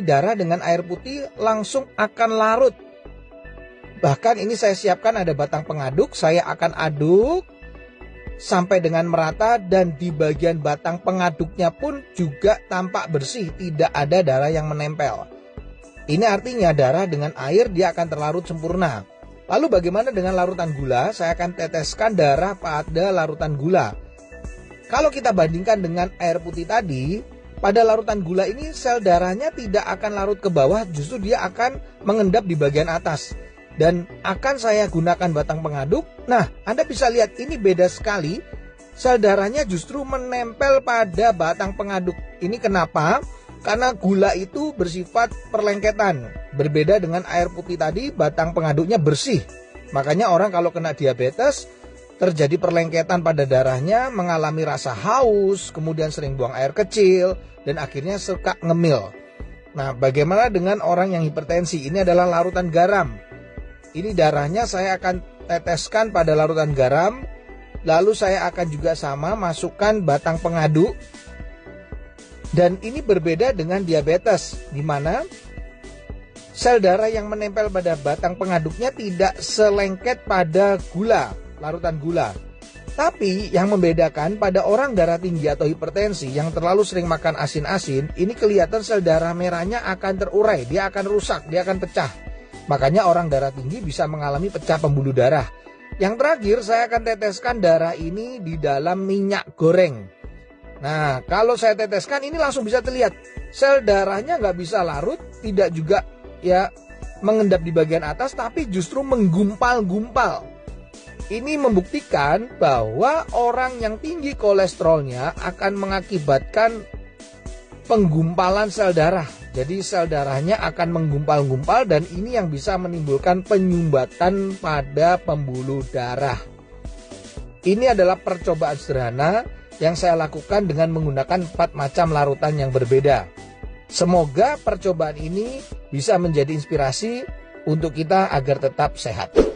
darah dengan air putih langsung akan larut. Bahkan ini saya siapkan ada batang pengaduk, saya akan aduk sampai dengan merata dan di bagian batang pengaduknya pun juga tampak bersih, tidak ada darah yang menempel. Ini artinya darah dengan air dia akan terlarut sempurna. Lalu bagaimana dengan larutan gula? Saya akan teteskan darah pada larutan gula. Kalau kita bandingkan dengan air putih tadi, pada larutan gula ini sel darahnya tidak akan larut ke bawah, justru dia akan mengendap di bagian atas. Dan akan saya gunakan batang pengaduk. Nah, Anda bisa lihat ini beda sekali. Sel darahnya justru menempel pada batang pengaduk. Ini kenapa? Karena gula itu bersifat perlengketan. Berbeda dengan air putih tadi, batang pengaduknya bersih. Makanya orang kalau kena diabetes, terjadi perlengketan pada darahnya, mengalami rasa haus, kemudian sering buang air kecil, dan akhirnya suka ngemil. Nah, bagaimana dengan orang yang hipertensi? Ini adalah larutan garam. Ini darahnya saya akan teteskan pada larutan garam. Lalu saya akan juga sama masukkan batang pengaduk. Dan ini berbeda dengan diabetes, di mana sel darah yang menempel pada batang pengaduknya tidak selengket pada gula, larutan gula. Tapi yang membedakan pada orang darah tinggi atau hipertensi yang terlalu sering makan asin-asin, ini kelihatan sel darah merahnya akan terurai, dia akan rusak, dia akan pecah. Makanya orang darah tinggi bisa mengalami pecah pembuluh darah. Yang terakhir saya akan teteskan darah ini di dalam minyak goreng. Nah, kalau saya teteskan ini langsung bisa terlihat. Sel darahnya nggak bisa larut, tidak juga ya mengendap di bagian atas, tapi justru menggumpal-gumpal. Ini membuktikan bahwa orang yang tinggi kolesterolnya akan mengakibatkan penggumpalan sel darah. Jadi sel darahnya akan menggumpal-gumpal dan ini yang bisa menimbulkan penyumbatan pada pembuluh darah. Ini adalah percobaan sederhana yang saya lakukan dengan menggunakan 4 macam larutan yang berbeda. Semoga percobaan ini bisa menjadi inspirasi untuk kita agar tetap sehat.